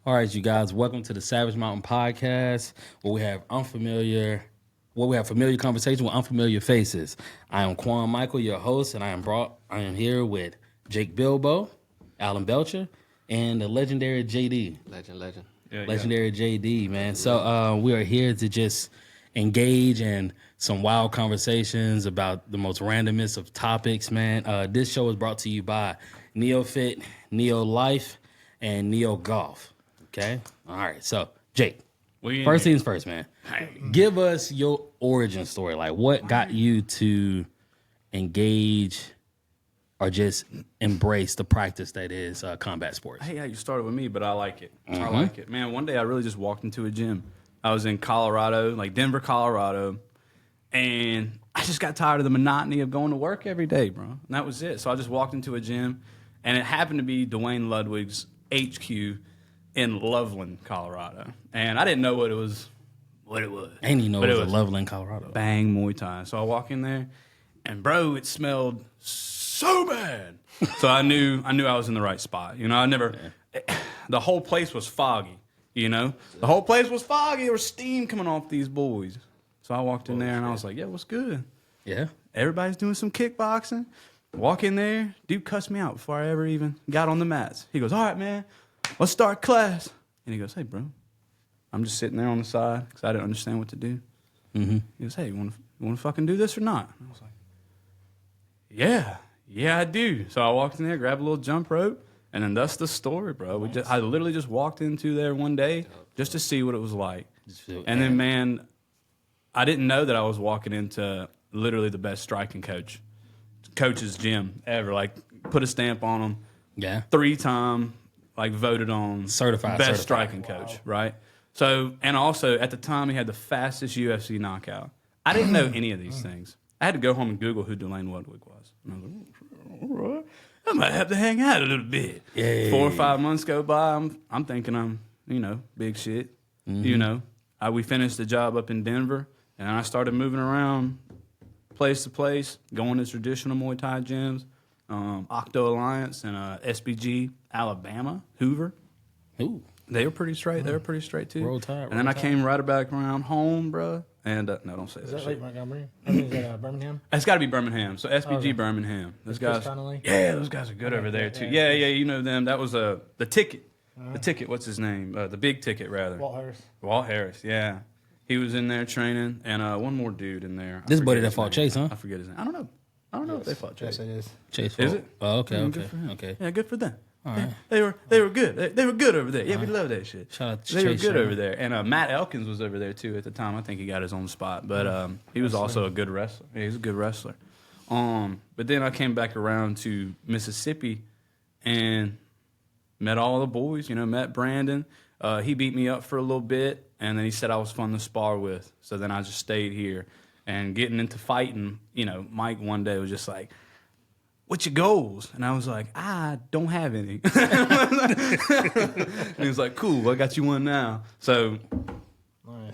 All right, you guys, welcome to the Savage Mountain Podcast, where we have familiar conversation with unfamiliar faces. I am Quon Mickel, your host, and I am here with Jake Bilbo, Alan Belcher, and the legendary JD. Legend. Legendary JD, man. So we are here to just engage in some wild conversations about the most randomest of topics, man. This show is brought to you by NeoFit, Neo Life, and Neo Golf. Okay? All right. So, Jake, first things first, man. Give us your origin story. Like, what got you to engage or just embrace the practice that is combat sports? Hey, you started with me, but I like it. I like it. Man, one day I really just walked into a gym. I was in Colorado, like Denver, Colorado, and I just got tired of the monotony of going to work every day, bro. And that was it. So I just walked into a gym, and it happened to be Dwayne Ludwig's HQ in Loveland, Colorado. And I didn't know what it was. I didn't even know it was Loveland, Colorado. Bang Muay Thai. So I walk in there, and bro, it smelled so bad. So I knew I was in the right spot. You know, the whole place was foggy, you know? The whole place was foggy. There was steam coming off these boys. So I walked in there, and I was like, yeah, what's good? Yeah. Everybody's doing some kickboxing. Walk in there, dude cussed me out before I ever even got on the mats. He goes, all right, man, let's start class. And he goes, hey, bro. I'm just sitting there on the side because I didn't understand what to do. Mm-hmm. He goes, hey, you want to fucking do this or not? And I was like, yeah, I do. So I walked in there, grabbed a little jump rope, and then that's the story, bro. I literally just walked into there one day just to see what it was like. And then, man, I didn't know that I was walking into literally the best striking coach's gym ever. Like, put a stamp on him. Yeah. 3-time, like, voted on certified striking coach, right? So, and also, at the time, he had the fastest UFC knockout. I didn't know any of these things. I had to go home and Google who Dwayne Ludwig was. And I was like, all right, I might have to hang out a little bit. Yeah. 4 or 5 months go by, I'm thinking I'm, big shit. Mm-hmm. We finished the job up in Denver, and I started moving around place to place, going to traditional Muay Thai gyms, Octo Alliance and SVG Alabama, Hoover. Ooh. They were pretty straight. They were pretty straight, too. Roll Tide. And then I came right back around home, bro. And, no, don't say that. Is that shit. like Montgomery? I mean, is that Birmingham? It's got to be Birmingham. So SBG Birmingham. Those guys. Yeah, those guys are good over there, too. Yeah, you know them. That was the ticket. The ticket, what's his name? The big ticket, rather. Walt Harris, yeah. He was in there training. And one more dude in there. This buddy that fought Chase, huh? I forget his name. I don't know if they fought Chase. Yes, it is. Chase fought. Is it? Oh, okay. Yeah, good for them. All right. They were good. They were good over there. Yeah, we love that shit. Shout out to They were Chase good Sherman. over there. And Matt Elkins was over there, too, at the time. I think he got his own spot. But he was also a good wrestler. Yeah, he's a good wrestler. But then I came back around to Mississippi and met all the boys, met Brandon. He beat me up for a little bit, and then he said I was fun to spar with. So then I just stayed here. And getting into fighting, Mike one day was just like, what's your goals? And I was like, I don't have any. And he was like, cool, I got you one now. So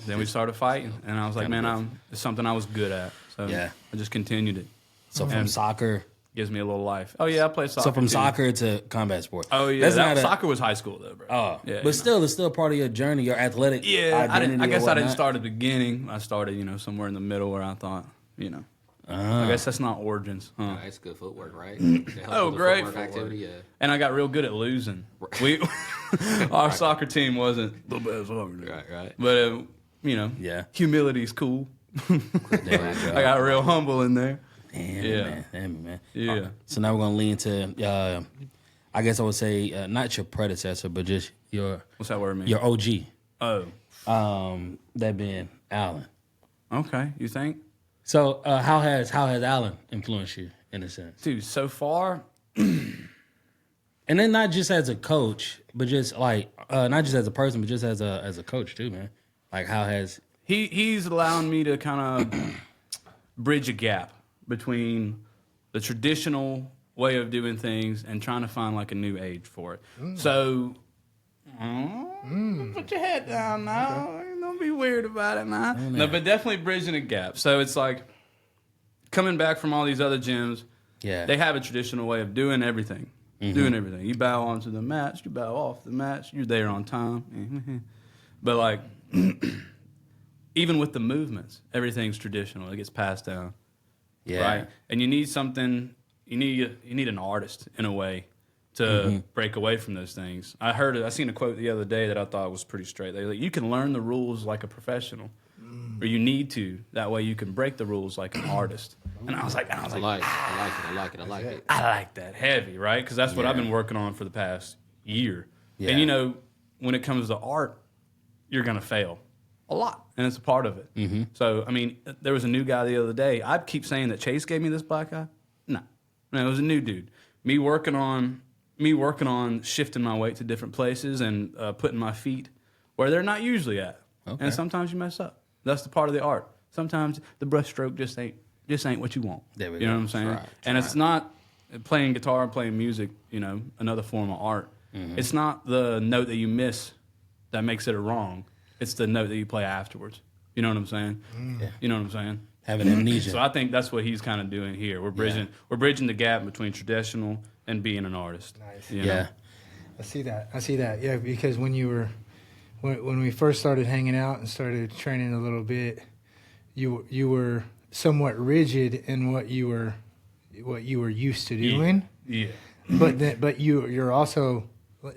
then we started fighting, and I was like, man, it's something I was good at. So I just continued it. So from soccer... Gives me a little life. Oh, yeah, I played soccer, So from too. soccer to combat sport. Oh, yeah. Soccer was high school, though, bro. Oh, yeah, but still, it's still part of your journey, your athletic identity. I guess I didn't start at the beginning. I started, somewhere in the middle where I thought, I guess that's not origins. Huh? Yeah, it's good footwork, right? Oh, great footwork activity, yeah. And I got real good at losing. Our soccer team wasn't the best soccer team. Right. But, humility's cool. I got real humble in there. Damn, man. Yeah. So now we're going to lean into, I guess I would say, not your predecessor, but just your... What's that word mean? Your OG. Oh. That being Alan. Okay, you think? So how has Alan influenced you, in a sense? Dude, so far... And then not just as a coach, but just like, not just as a person, but just as a coach too, man. Like how has... He's allowing me to kind of bridge a gap between the traditional way of doing things and trying to find like a new age for it. So, put your head down now. Okay. Don't be weird about it now. No, but definitely bridging a gap. So it's like coming back from all these other gyms. Yeah, they have a traditional way of doing everything. doing everything. You bow onto the mats, you bow off the mats, you're there on time. But like, even with the movements, everything's traditional. It gets passed down, right? And you need something. You need an artist in a way to break away from those things. I seen a quote the other day that I thought was pretty straight. They like, you can learn the rules like a professional, or you need to. That way, you can break the rules like an artist. And I was like, I like it. I like that heavy, right? Because that's what I've been working on for the past year. Yeah. And you know, when it comes to art, you're gonna fail a lot, and it's a part of it. So, I mean, there was a new guy the other day. I keep saying that Chase gave me this black eye. No, it was a new dude. Me working on shifting my weight to different places and putting my feet where they're not usually at. Okay. And sometimes you mess up. That's the part of the art. Sometimes the brushstroke just ain't what you want. There we you know go. what I'm saying? And it's not playing guitar and playing music, you know, another form of art. It's not the note that you miss that makes it a wrong. It's the note that you play afterwards. You know what I'm saying? Yeah. You know what I'm saying? Having amnesia. So I think that's what he's kind of doing here. We're bridging the gap between traditional and being an artist. Nice. You know? I see that. Yeah, because when we first started hanging out and started training a little bit, you were somewhat rigid in what you were used to doing. Yeah. But you're also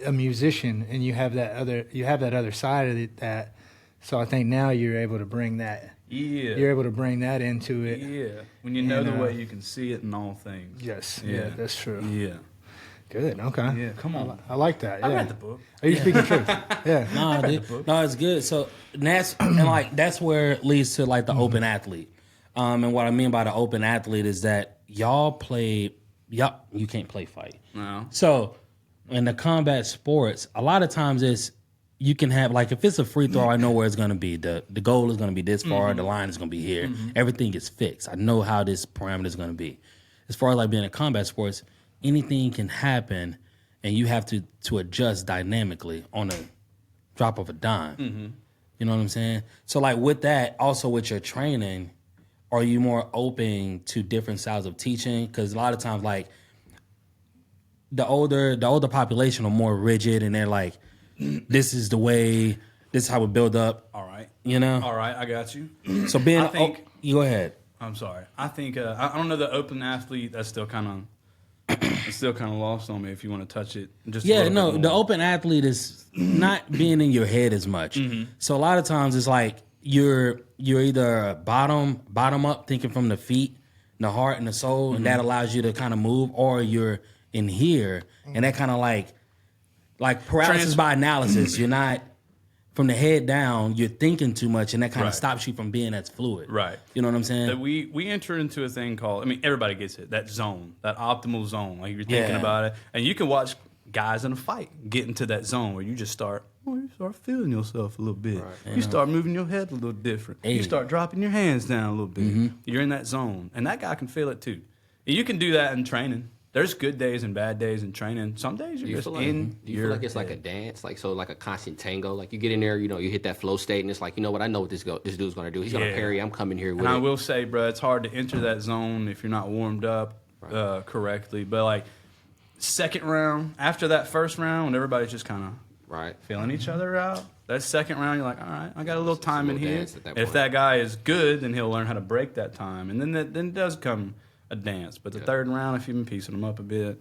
a musician, and you have that other side of it. That so I think now you're able to bring that. Yeah. You're able to bring that into it. Yeah. When you know the way you can see it in all things. Yes. Yeah, that's true. Yeah. Good. Okay. Yeah. Come on. I like that. Yeah. I read the book. Are you speaking truth? Yeah. No, dude. No, it's good. So that's where it leads to like the open athlete. And what I mean by the open athlete is that you can't play fight. No. So in the combat sports, a lot of times you can have, like, if it's a free throw, I know where it's going to be. The goal is going to be this far. The line is going to be here. Everything is fixed. I know how this parameter is going to be. As far as like being in combat sports, anything can happen, and you have to adjust dynamically on a drop of a dime. You know what I'm saying? So like with that, also with your training, are you more open to different styles of teaching? Because a lot of times, like, the older population are more rigid, and they're like, this is the way, this is how we build up. All right. You know? All right, I got you. So you go ahead. I'm sorry. I think I don't know, the open athlete, that's still kind of lost on me if you want to touch it. Just the open athlete is not being in your head as much. So a lot of times it's like you're either bottom up, thinking from the feet, the heart, and the soul, and that allows you to kind of move, or you're in here, and that kind of like paralysis by analysis. You're not from the head down. You're thinking too much, and that kind of stops you from being as fluid. Right. You know what I'm saying? That we enter into a thing called, I mean, everybody gets it, that zone, that optimal zone. Like, you're thinking about it, and you can watch guys in a fight get into that zone where you just start feeling yourself a little bit. Right. You start moving your head a little different. Hey. You start dropping your hands down a little bit. You're in that zone, and that guy can feel it too. And you can do that in training. There's good days and bad days in training. Some days you're just in. Do you feel like it's like a dance, like a constant tango? Like, you get in there, you know, you hit that flow state, and it's like, you know what, I know what this dude's gonna do. He's gonna parry. I'm coming here with it. And I will say, bro, it's hard to enter that zone if you're not warmed up correctly. But like, second round, after that first round, when everybody's just kind of feeling each other out, that second round, you're like, all right, I got a little time in here. If that guy is good, then he'll learn how to break that time, and then it does come a dance. But the third round, if you've been piecing them up a bit,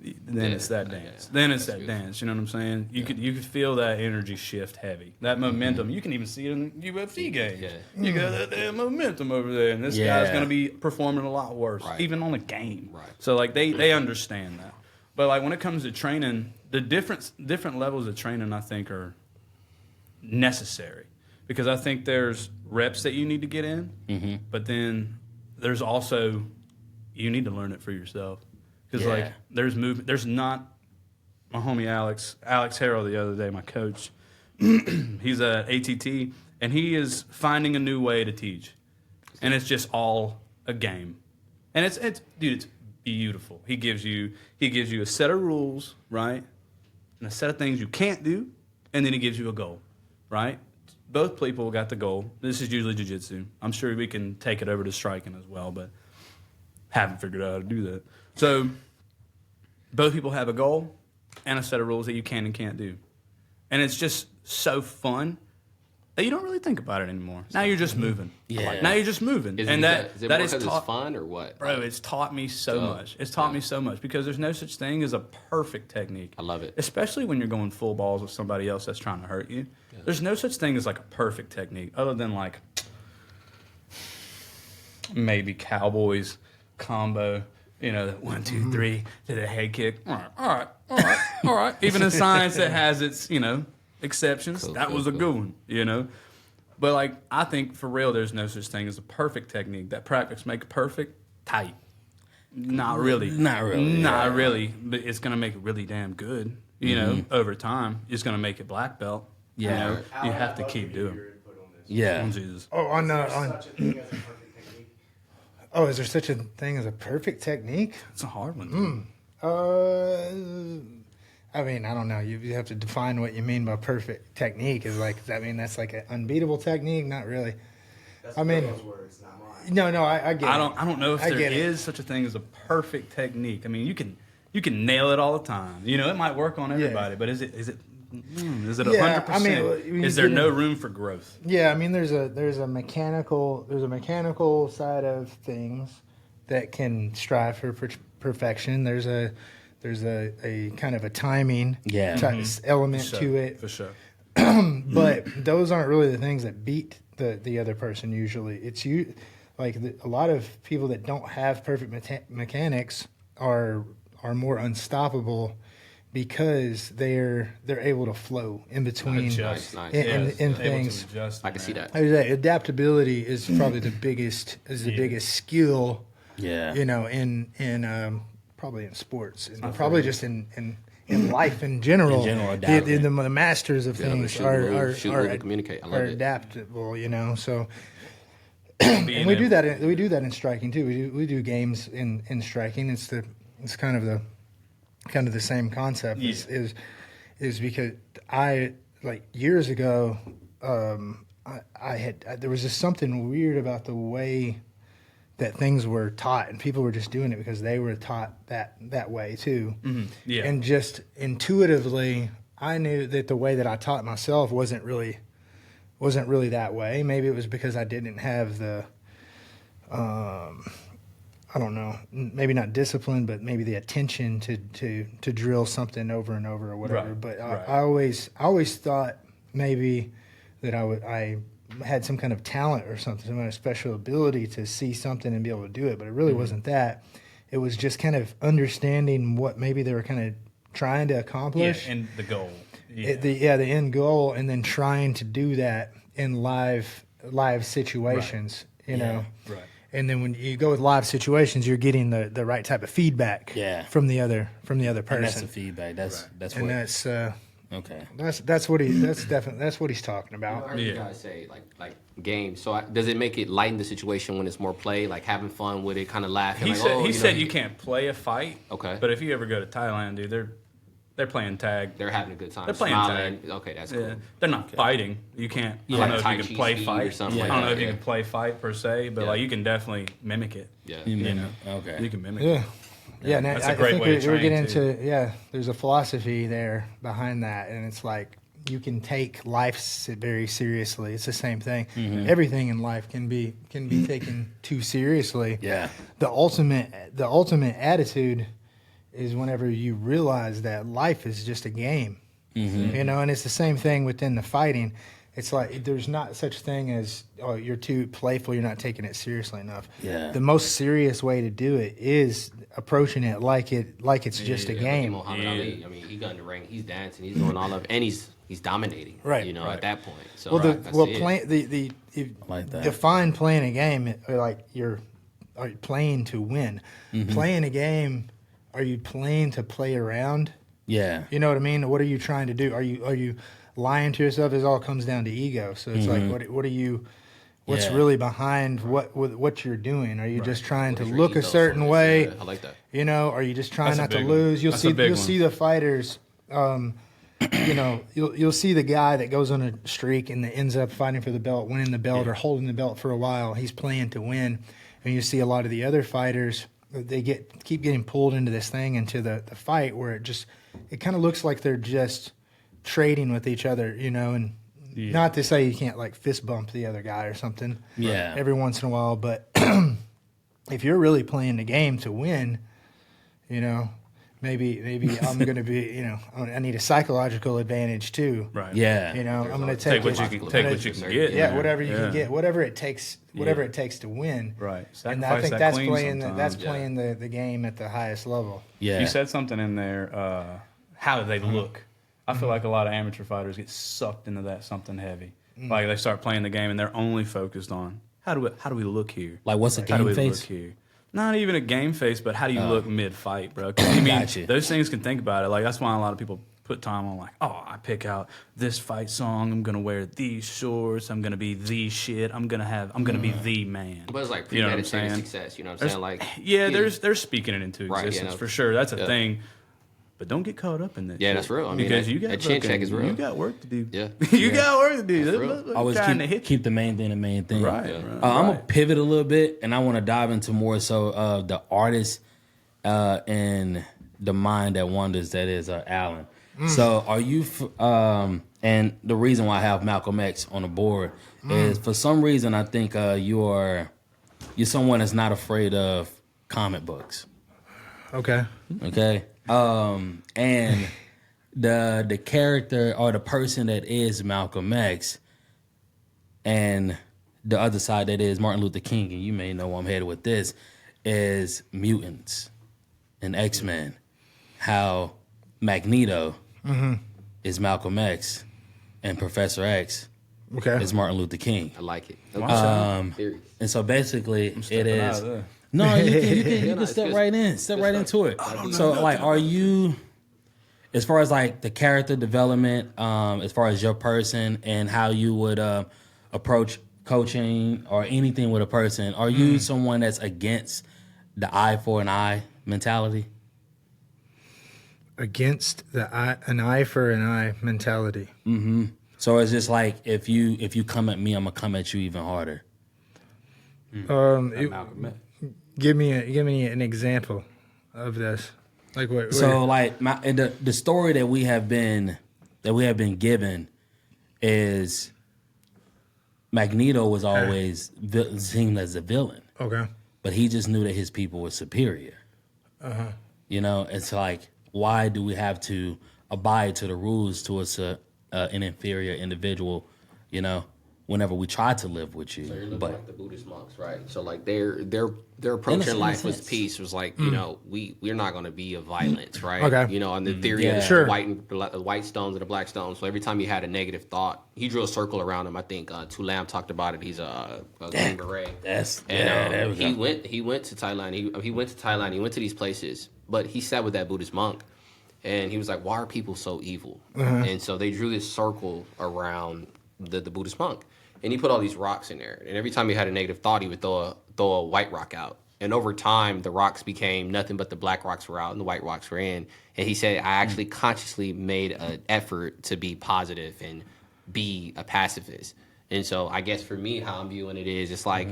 then it's that dance. Then it's that dance. You know what I'm saying? You could feel that energy shift heavy. That momentum. You can even see it in the UFC games. You got that damn momentum over there, and this guy's going to be performing a lot worse, even on the game. So like they understand that. But like when it comes to training, the different levels of training, I think, are necessary, because I think there's reps that you need to get in, but then there's also, you need to learn it for yourself. Because like, there's movement. There's not, my homie Alex Harrell the other day, my coach, he's a ATT, and he is finding a new way to teach, and it's just all a game, and it's beautiful. He gives you a set of rules, right, and a set of things you can't do, and then he gives you a goal, right. Both people got the goal. This is usually jiu-jitsu. I'm sure we can take it over to striking as well, but haven't figured out how to do that. So both people have a goal and a set of rules that you can and can't do. And it's just so fun that you don't really think about it anymore. Now you're just moving. Yeah. Now you're just moving. Is and it that more is because taught, it's fun or what? bro, it's taught me so much. It's taught me so much because there's no such thing as a perfect technique. I love it. Especially when you're going full balls with somebody else that's trying to hurt you. Yeah. There's no such thing as like a perfect technique other than like maybe Cowboys combo, you know, that 1, 2, 3 to the head kick. All right. Even in science that has its, you know, exceptions. That was a good one, you know. But like I think for real there's no such thing as a perfect technique. That practice make perfect tight. Not really. But it's gonna make it really damn good. You know, over time. It's gonna make it black belt. Yeah. You know, you have to keep doing. Yeah. Oh, Jesus. Oh, on Oh, is there such a thing as a perfect technique? It's a hard one. I mean, I don't know. You have to define what you mean by perfect technique. Is like, I mean, that's like an unbeatable technique? Not really. That's those words, not mine. No, I get it. I don't know if there get it. is such a thing as a perfect technique. I mean, you can nail it all the time. You know, it might work on everybody, but is it 100%? I mean, is there no room for growth? Yeah, I mean, there's a mechanical side of things that can strive for perfection. There's a kind of a timing element to it. For sure. But those aren't really the things that beat the other person usually. It's a lot of people that don't have perfect mechanics are more unstoppable because they're able to flow in between in things. I can see that. Adaptability is probably the biggest skill. Yeah. You know, in probably in sports and probably just in life in general. The masters of things are communicate. I love it. Adaptable. You know, so. And we do that. We do that in striking too. We do games in striking. It's kind of the same concept. Is because I like years ago. There was just something weird about the way that things were taught, and people were just doing it because they were taught that way too. Mm-hmm. Yeah. And just intuitively, I knew that the way that I taught myself wasn't really that way. Maybe it was because I didn't have the, I don't know, maybe not discipline, but maybe the attention to drill something over and over or whatever. Right. But I always thought maybe that I had some kind of talent or something, some kind of special ability to see something and be able to do it, but it really wasn't that. It was just kind of understanding what maybe they were kind of trying to accomplish. Yeah, and the goal. Yeah. The end goal, and then trying to do that in live situations, you know. Right. And then when you go with live situations, you're getting the right type of feedback from the other person. And that's the feedback. That's and what. that's Okay. That's what he's talking about. I heard you guys say like games. So does it make it lighten the situation when it's more play, like having fun with it, kind of laughing? He said you can't play a fight. Okay. But if you ever go to Thailand, dude, they're playing tag. They're having a good time. They're playing smiling. tag. Okay, that's cool. Yeah. They're not fighting. You can't. I Like don't know if Tai you Chi can play speed fight or something I like don't know that, if you yeah. can play fight per se, but like you can definitely mimic it. Yeah. You know. Okay. You can mimic Yeah. it. Yeah, and That's I a great think way to we're train, getting too. into there's a philosophy there behind that, and it's like you can take life very seriously. It's the same thing. Mm-hmm. Everything in life can be taken too seriously. Yeah. The ultimate attitude is whenever you realize that life is just a game. Mm-hmm. You know, and it's the same thing within the fighting. It's like there's not such thing as you're too playful, you're not taking it seriously enough. Yeah. The most serious way to do it is approaching it like it's just a game. Muhammad Ali. I mean, he got in the ring, he's dancing, he's doing all of, and he's dominating. Right. You know, Right. at that point. So Well, that's it. like that. define playing a game like are you playing to win? Mm-hmm. Playing a game, are you playing to play around? Yeah. You know what I mean? What are you trying to do? Are you lying to yourself? It all comes down to ego. So it's like, what are you? What's Yeah. really behind what you're doing? Are you just trying to What is your look a ethos certain on this? way? Yeah, I like that. You know, are you just trying That's a not to big one. lose? You'll That's a big one. see the fighters. You know, you'll see the guy that goes on a streak and that ends up fighting for the belt, winning the belt, or holding the belt for a while. He's playing to win, and you see a lot of the other fighters. they keep getting pulled into this thing, into the fight, where it kind of looks like they're just trading with each other, and not to say you can't like fist bump the other guy or something, every once in a while, but if you're really playing the game to win, maybe I'm going to be, I need a psychological advantage too. Right. Yeah. I'm going to take what you can get. Yeah, whatever you can get, whatever it takes to win. Right. And I think that's playing sometimes. playing the game at the highest level. Yeah. You said something in there. How do they look? I feel like a lot of amateur fighters get sucked into that something heavy. Like they start playing the game and they're only focused on how do we look here? Like what's a How do game we face? look here? Not even a game face, but how do you look mid-fight, bro? 'Cause, Gotcha. those things can think about it. Like that's why a lot of people put time on, like, oh, I pick out this fight song. I'm gonna wear these shorts. I'm gonna be the shit. I'm gonna be the man. But it's like You know what I'm premeditated saying? success. You know what I'm saying? Like, they're speaking it into Right, existence yeah, for sure. That's a thing. But don't get caught up in that. Yeah, shit, that's real. I mean, because that- you got that chin check is real. You got work to do. Yeah. you got work to do. That's They're real. Always trying to hit keep the main thing the main thing. Right. Yeah. right, I'm gonna right. pivot a little bit, and I want to dive into more so the artist and the mind that wonders, that is Alan. So are you? And the reason why I have Malcolm X on the board is for some reason I think you're someone that's not afraid of comic books. Okay. Okay. And the character or the person that is Malcolm X and the other side that is Martin Luther King, and you may know where I'm headed with this, is mutants and X-Men. How Magneto is Malcolm X and Professor X Okay. is Martin Luther King. I like it. Theory. And so basically it Stepping out is... of there. No, you can it's step good. right in. Step right into it. So, like, are you, as far as like the character development, as far as your person and how you would approach coaching or anything with a person, are you someone that's against the eye for an eye mentality? Against an eye for an eye mentality. So it's just like if you come at me, I'm gonna come at you even harder. Malcolm X. Give me an example of this. Like what? So like the story that we have been given is Magneto was always seen as a villain, Okay. but he just knew that his people were superior. It's like, why do we have to abide to the rules towards an inferior individual? Whenever we try to live with you, So you're looking but like the Buddhist monks, right? So like their approach In a in life with sense. peace was like, we're not going to be a violence, right? Okay. On the theory Yeah. of Sure. the white stones and the black stones. So every time you had a negative thought, he drew a circle around him. I think Tulam talked about it. He's a Green Beret. there we go. He went to Thailand. He went to Thailand. He went to these places, but he sat with that Buddhist monk, and he was like, "Why are people so evil?" And so they drew this circle around the Buddhist monk. And he put all these rocks in there. And every time he had a negative thought, he would throw a white rock out. And over time, the rocks became nothing but the black rocks were out and the white rocks were in. And he said, I actually consciously made an effort to be positive and be a pacifist. And so I guess for me, how I'm viewing it is, it's like,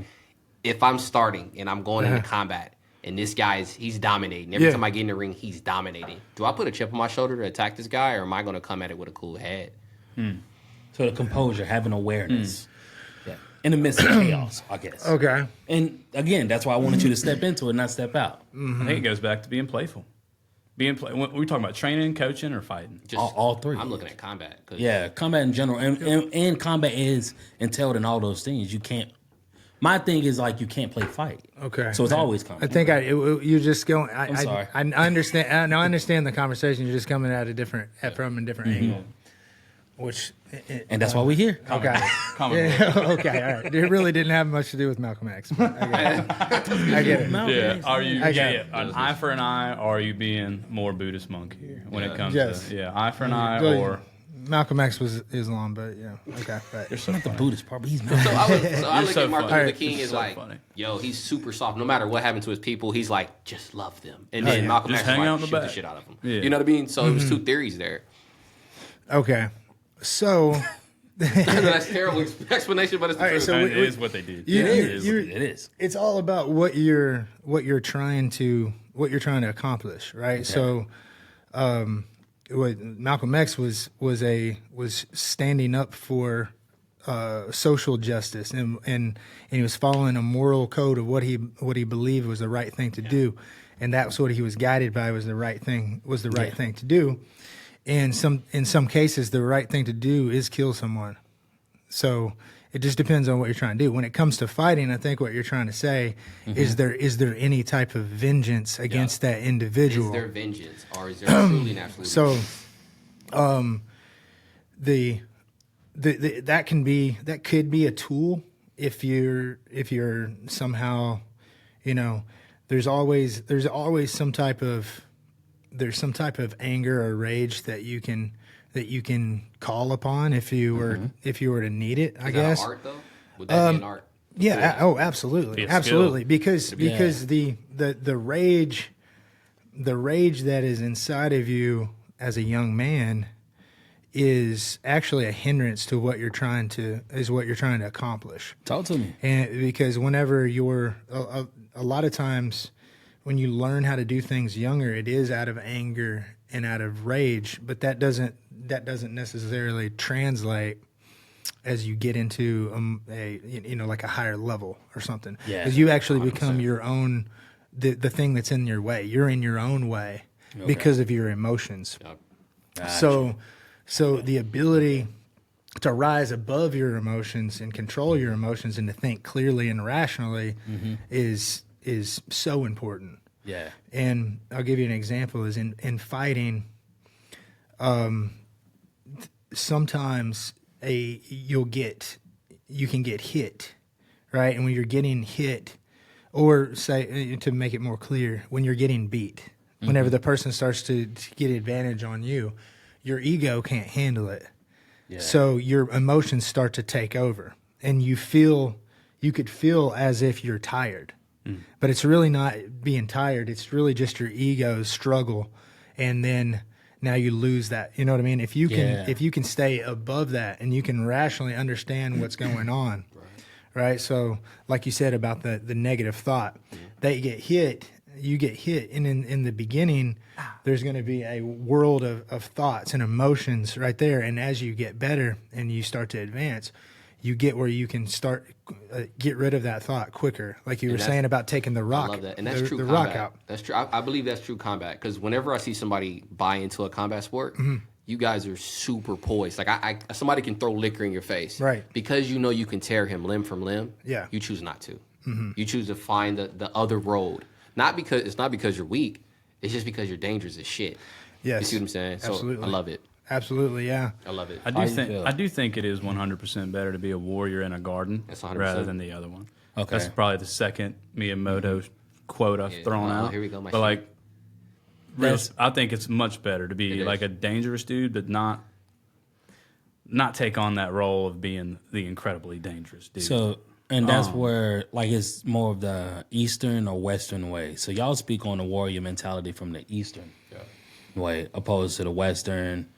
if I'm starting and I'm going into combat, and this guy he's dominating. Every time I get in the ring, he's dominating. Do I put a chip on my shoulder to attack this guy, or am I going to come at it with a cool head? So the composure, having awareness, in the midst of chaos, I guess. Okay. And again, that's why I wanted you to step into it, not step out. I think it goes back to being playful. When we talking about training, coaching, or fighting? Just, All three. I'm looking at combat. 'Cause Yeah, combat in general, and combat is entailed in all those things. You can't. My thing is like you can't play fight. Okay. So it's always I combat. think you just going. I'm sorry. I understand. I understand the conversation. You're just coming at a different from a different angle, which. And that's why we're here. Okay. Yeah, okay. All right. It really didn't have much to do with Malcolm X. But I get it. Yeah. Are you I get it. an eye for an eye, or are you being more Buddhist monk here when it comes Yes. to eye for an eye, Well, or Malcolm X was Islam, but yeah. Okay. Right. It's not the Buddhist part, but he's not. So I look so at Martin funny. Luther King You're as so like, funny. yo, he's super soft. No matter what happened to his people, he's like, just love them. And then Malcolm Just X was hang like, out in the shoot the back. shit out of them. Yeah. You know what I mean? So it was two theories there. Okay. So That's a terrible explanation, but it's the All right, truth. so it is what they did. You- Yeah, you- it is. you're- It is. It's all about what you're trying to accomplish, right? So, what Malcolm X was standing up for social justice, and he was following a moral code of what he believed was the right thing to do, and that's what he was guided by was the right thing to do. And in some cases, the right thing to do is kill someone. So it just depends on what you're trying to do. When it comes to fighting, I think what you're trying to say is there any type of vengeance against that individual? Is there vengeance, or is there truly an absolute? So, vengeance? that could be a tool if you're somehow, there's always some type of anger or rage that you can call upon if you were to need it. I Is guess. that art though? Would that be an art? Yeah. Oh, absolutely, Be a absolutely. skill. Because the rage that is inside of you as a young man is actually a hindrance to what you're trying to accomplish. Talk to me. And because whenever you're a lot of times when you learn how to do things younger, it is out of anger and out of rage, but that doesn't necessarily translate as you get into like a higher level or something. Yeah, because you actually 100%. become your own the thing that's in your way. You're in your own way because of your emotions. Yep. So the ability to rise above your emotions and control your emotions and to think clearly and rationally is so important. Yeah. And I'll give you an example is in fighting, sometimes you can get hit, right? And when you're getting hit, or say, to make it more clear, when you're getting beat, whenever the person starts to get advantage on you, your ego can't handle it. Yeah. So your emotions start to take over, and you could feel as if you're tired, but it's really not being tired. It's really just your ego's struggle, and then now you lose that. You know what I mean? If you can stay above that and you can rationally understand what's going on, right? So like you said about the negative thought, that you get hit, and in the beginning, there's going to be a world of thoughts and emotions right there. And as you get better and you start to advance, you get where you can start get rid of that thought quicker. Like you were saying about taking the rock, I love that, and that's true the combat. rock out. That's true. I believe that's true combat because whenever I see somebody buy into a combat sport, you guys are super poised. Like somebody can throw liquor in your face, Right. Because you know you can tear him limb from limb. Yeah. You choose not to. You choose to find the other road. Not because you're weak. It's just because you're dangerous as shit. Yes. You see what I'm saying? So Absolutely. I love it. Absolutely, yeah. I love it. I How do you think feel? I do think it is 100% better to be a warrior in a garden That's 100%. rather than the other one. Okay. That's probably the second Miyamoto quote I've Yeah. thrown Uh-oh, out. here we go, my but shit. like, I think it's much better to It be is. like a dangerous dude, but not take on that role of being the incredibly dangerous dude. So, and that's where, like, it's more of the Eastern or Western way. So, y'all speak on the warrior mentality from the Eastern way, opposed to the Western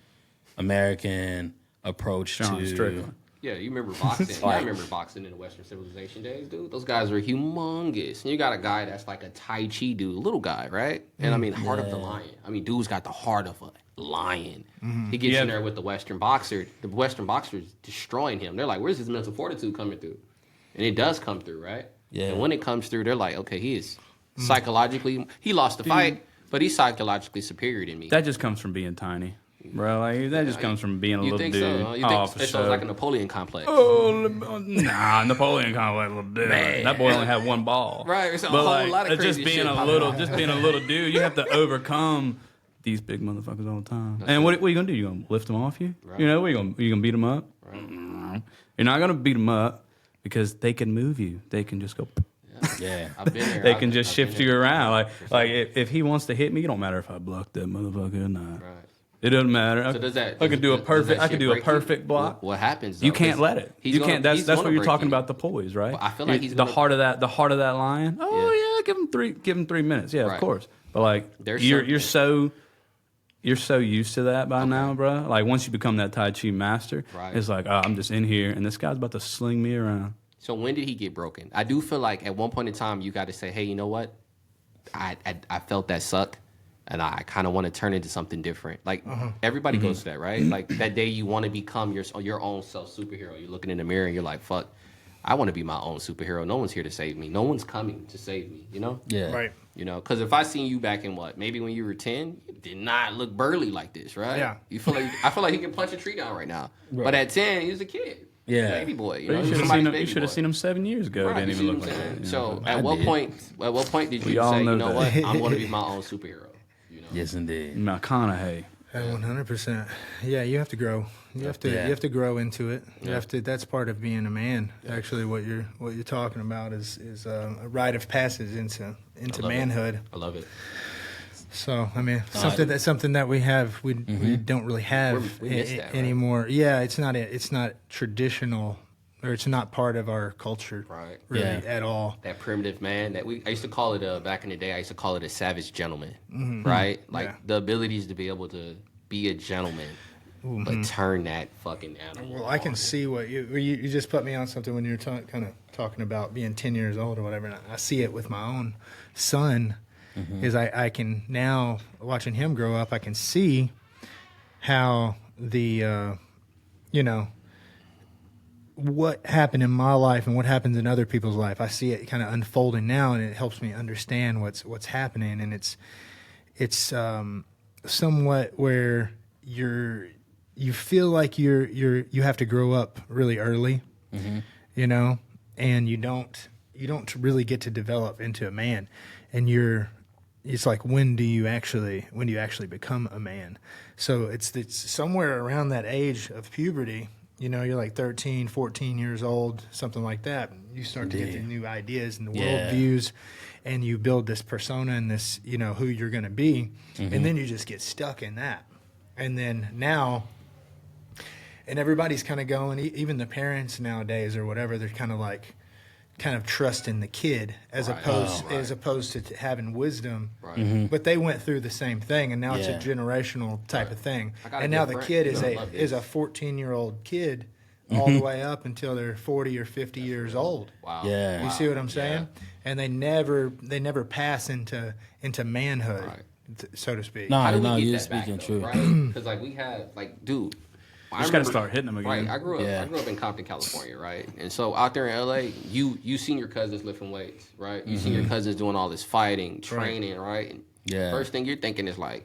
American approach Sean to. Strickland. Yeah, you remember boxing. I remember boxing in the Western civilization days, dude. Those guys were humongous. And you got a guy that's like a Tai Chi dude, little guy, right? And I mean, heart of the lion. I mean, dude's got the heart of a lion. He gets in there with the Western boxer. The Western boxer's destroying him. They're like, where's his mental fortitude coming through? And it does come through, right? Yeah. And when it comes through, they're like, okay, he is psychologically, he lost the fight, but he's psychologically superior than me. That just comes from being tiny, bro. Like that just comes from being a you little think dude. so? Huh? You Oh, think for it sure. sounds like a Napoleon complex? Nah, Napoleon kind of like a little dude. That boy only had one ball. Right, it's a but whole like, lot of just crazy being shit a popping little, off. just being a little dude, you have to overcome these big motherfuckers all the time. And what are you gonna do? You gonna lift them off you? Right. You know, what you gonna beat them up? Right. You're not gonna beat them up because they can move you. They can just go. Yeah. I've been there. They can just I've shift been you there. around. For Like sure. if he wants to hit me, it don't matter if I block that motherfucker or not. Right. It doesn't matter. So does that? I could do a does perfect. that I could shit do a break you? perfect block. What happens? Though, You can't 'cause let it. he's You gonna- can't. That's he's what gonna you're break talking you. about the poise, right? Well, I feel like he's the gonna- heart of that. The heart of that lion. Oh Yeah. yeah, give him 3 minutes. Yeah, Right. of course. But like There's you're so you're so used to that by now, bro. Like once you become that Tai Chi master, Right. it's like, oh, I'm just in here, and this guy's about to sling me around. So when did he get broken? I do feel like at one point in time you got to say, hey, you know what? I felt that suck, and I kind of want to turn into something different. Like everybody goes to that, right? Like that day you want to become your own self superhero. You're looking in the mirror and you're like, fuck, I want to be my own superhero. No one's here to save me. No one's coming to save me. You know? Yeah. Right. You know, because if I seen you back in maybe when you were 10, you did not look burly like this, right? Yeah. You feel like I feel like he can punch a tree down right now. Right. But at 10, he was a kid. Yeah. Baby boy. You But know, you he was should have somebody's seen him. You baby should have boy. seen him 7 years ago. Right, Didn't you even see look what like I'm saying? that. So I at what did. point did We you all say, know you know that. what, I'm going to be my own superhero? You know? Yes, indeed. McConaughey. 100%. Yeah, you have to grow. You have to. Yeah. You have to grow into it. You Yeah. have to. That's part of being a man. Actually, what you're talking about is a rite of passage into love it. manhood. I love it. So I mean, something that we have we don't really have We miss that, right? anymore. Yeah, it's not traditional, or it's not part of our culture, Right. really Yeah. at all. That primitive man I used to call it back in the day. I used to call it a savage gentleman, right? Like Yeah. the abilities to be able to be a gentleman, but turn that fucking animal. Well, I can on. see what you just put me on something when you were kind of talking about being 10 years old or whatever. And I see it with my own son. Is I can now, watching him grow up, I can see how the what happened in my life and what happens in other people's life. I see it kind of unfolding now, and it helps me understand what's happening. And it's somewhat where you feel like you have to grow up really early, and you don't really get to develop into a man, and it's like, when do you actually become a man? So it's somewhere around that age of puberty. You're like 13, 14 years old, something like that. You start to get the new ideas and the Yeah. worldviews, and you build this persona and this, who you're going to be. And then you just get stuck in that. And then now, and everybody's kind of going, even the parents nowadays or whatever, they're kind of trusting the kid as opposed to having wisdom. Right. But they went through the same thing, and now it's a Yeah. generational type of thing. I got a And now good the friend. kid You're gonna love is a this. 14-year-old kid all the way up until they're 40 or 50 years old. Wow. Yeah. You Wow. see what I'm saying? Yeah. And they never pass into manhood, Right. so to speak. No, How do we no, get you're that back, speaking though, true. right? Because like we have, like, dude, I Just gotta remember- start hitting them again. Right, I grew up in Compton, California, right? And so out there in LA, you seen your cousins lifting weights, right? You seen your cousins doing all this fighting, training, right? And Yeah. First thing you're thinking is like,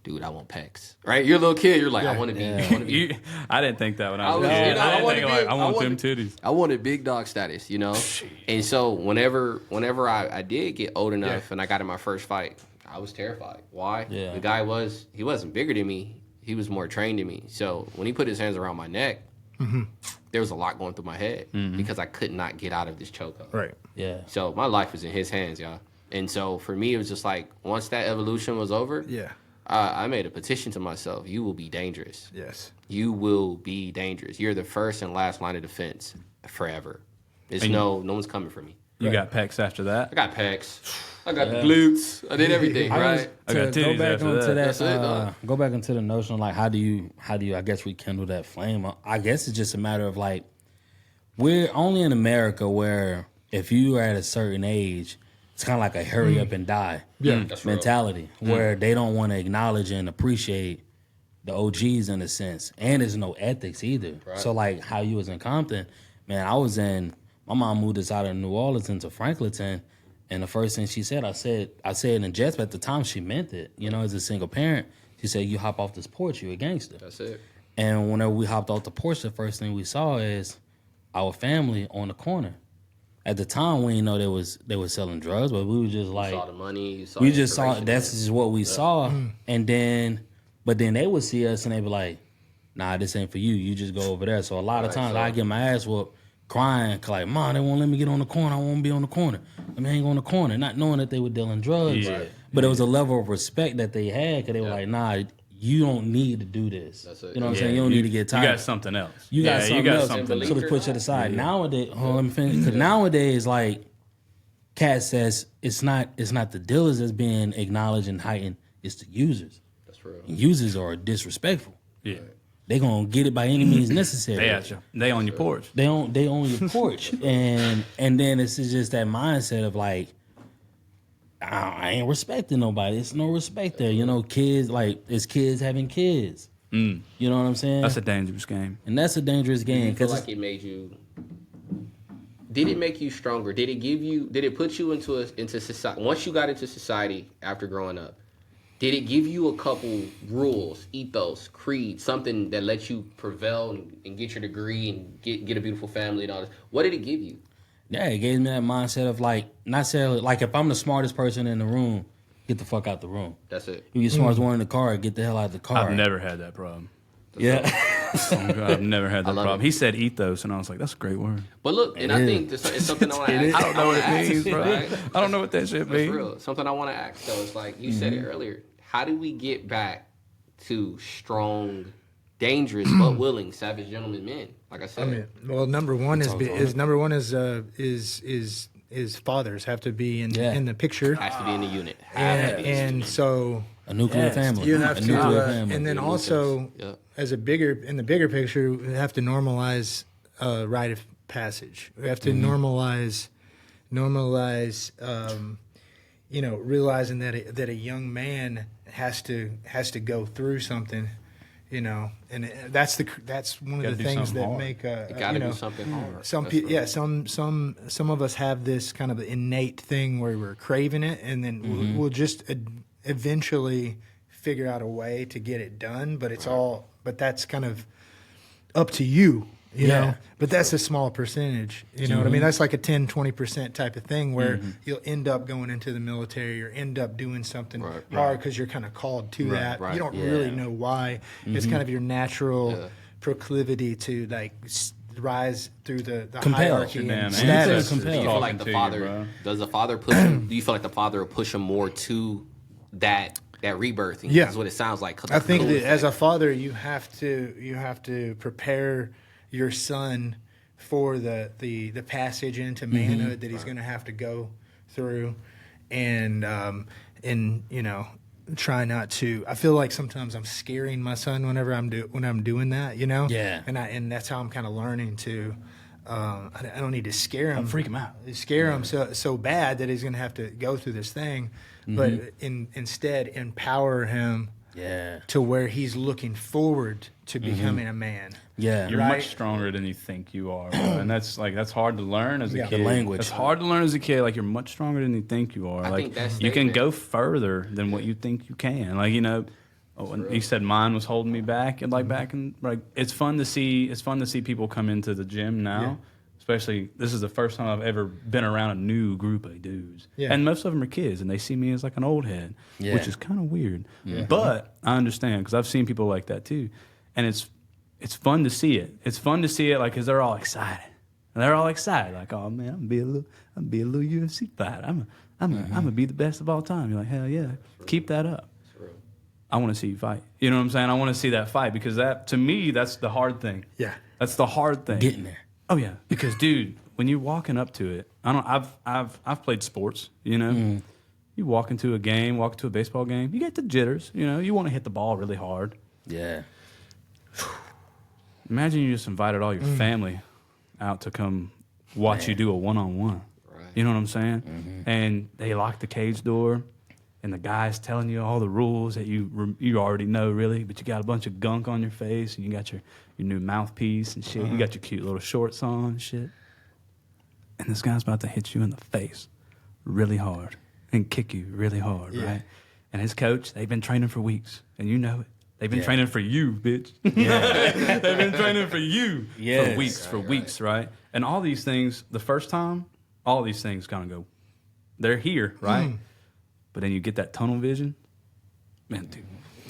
dude, I want pecs, right? You're a little kid, you're like, I want to be, Yeah. I want to be. I didn't think that when I I was was- a kid. you know, I I didn't wanted think to be- like, I I want them wanted- titties. I wanted big dog status, And so whenever I did get old enough and I got in my first fight, I was terrified. Why? Yeah. The guy he wasn't bigger than me. He was more trained than me. So when he put his hands around my neck, there was a lot going through my head because I could not get out of this chokehold. Right. Yeah. So my life was in his hands, y'all. And so for me, it was just like, once that evolution was over, Yeah. I made a petition to myself. You will be dangerous. Yes. You will be dangerous. You're the first and last line of defense forever. No one's coming for me. You got pecs after that. I got pecs. I got the glutes. I did everything, right? I got To go titties back after onto that. That's that, it, dog. go back into the notion of like how do you I guess rekindle that flame? I guess it's just a matter of like we're only in America where if you are at a certain age, it's kind of like a hurry up and die That's real. mentality where they don't want to acknowledge and appreciate the OGs in a sense, and there's no ethics either. Right. So like how you was in Compton, man, my mom moved us out of New Orleans into Franklinton. And the first thing she said, I said in jest, but at the time she meant it. As a single parent, she said, "You hop off this porch, you a gangster." That's it. And whenever we hopped off the porch, the first thing we saw is our family on the corner. At the time, we didn't know they were selling drugs, but we were just like, Saw the money. You saw we the just saw inspiration, that's man. just what we saw. But then they would see us and they'd be like, "Nah, this ain't for you. You just go over there." So a lot of Right, times so- I get my ass whooped crying, like, "Mom, they won't let me get on the corner. I won't be on the corner. Let me hang on the corner," not knowing that they were dealing drugs. Yeah. Right. But it was a level of respect that they had because they were like, "Nah, you don't need to do this. That's it. You know what I'm Yeah, saying? You don't need to get tired. You got something else. You got Yeah, something else. something So else. to push it aside. Nowadays, let me finish. Because nowadays, like, Cat says, it's not the dealers that's being acknowledged and heightened. It's the users. That's real. Users are disrespectful. Yeah. They gonna get it by any means necessary. They at you. They on your porch. They on your porch, and then it's just that mindset of like, I ain't respecting nobody. It's no respect there. You know, kids like it's kids having kids. You know what I'm saying? That's a dangerous game. And that's a dangerous game. Do you feel Cause like it made you? Did it make you stronger? Did it give you? Did it put you into society? Once you got into society after growing up, did it give you a couple rules, ethos, creed, something that lets you prevail and get your degree and get a beautiful family and all this? What did it give you? yeah, it gave me that mindset of like, not necessarily like if I'm the smartest person in the room, get the fuck out the room. That's it. If you're the smartest one in the car, get the hell out of the car. I've never had that problem. Yeah. Oh, God, I've never had that love problem. it. He said ethos, and I was like, that's a great word. But look, and I think it's something I want to ask. I don't know what it means, bro. Right? I don't know what that shit That's means. real. Something I want to ask. So it's like you said it earlier. How do we get back to strong, dangerous but willing, savage gentlemen men? Like I said, I mean, well, number one is fathers have to be in the picture, has to be in the unit. and so A nuclear family. you have a to, nuclear family. and then also Yeah. in the bigger picture, we have to normalize rite of passage. We have to normalize, realizing that a young man has to go through something, and that's one of Gotta the do things something that hard. make You gotta do something hard. some of us have this kind of innate thing where we're craving it, and then we'll just eventually figure out a way to get it done. But but that's kind of up to you. You know, but that's a small percentage. You know what I mean? That's like a 10-20% type of thing where you'll end up going into the military or end up doing something hard because you're kind of called to that. right. You don't really know why. It's kind of your natural proclivity to like rise through the hierarchy Damn, and man. status. Do you feel like the father? Does the father push him? Do you feel like the father will push him more to that rebirth? Yeah. That's what it sounds like. I think that as a father, you have to prepare your son for the passage into manhood that he's going to have to go through, and try not to. I feel like sometimes I'm scaring my son whenever I'm doing that, Yeah. and that's how I'm kind of learning to. I don't need to scare him. freak him out. Scare him so bad that he's going to have to go through this thing, but instead empower him. Yeah. To where he's looking forward to becoming a man. Yeah. You're Right. much stronger than you think you are, bro. And that's hard to learn as a kid. The language. It's hard to learn as a kid. Like, you're much stronger than you think you are. I Like, think that's you can statement. go further than what you think you can. Like, and he said mine was holding me back, and back in it's fun to see people come into the gym now. Especially, this is the first time I've ever been around a new group of dudes. Yeah. And most of them are kids, and they see me as like an old head, Yeah. which is kind of weird. But I understand, because I've seen people like that too. And it's fun to see it. It's fun to see it, like, because they're all excited. And they're all excited, like, oh man, I'm gonna be a little UFC fighter. I'm gonna be the best of all time. You're like, hell yeah, keep that up. I want to see you fight. You know what I'm saying? I want to see that fight, because that, to me, that's the hard thing. Yeah. That's the hard thing. Getting there. Oh yeah, because dude, when you're walking up to it, I've played sports. You walk into a game, walk into a baseball game, you get the jitters. You want to hit the ball really hard. Yeah. Imagine you just invited all your family out to come watch you do a one-on-one. Right. You know what I'm saying? And they lock the cage door, and the guy's telling you all the rules that you already know, really, but you got a bunch of gunk on your face, and you got your new mouthpiece and shit. You got your cute little shorts on and shit. And this guy's about to hit you in the face really hard and kick you really hard, right? And his coach, they've been training for weeks, and you know it. They've been training for you, bitch. Yeah. They've been training for you Yes. for weeks, right? And all these things, the first time, all these things kind of go, they're here, right? But then you get that tunnel vision. Man, dude,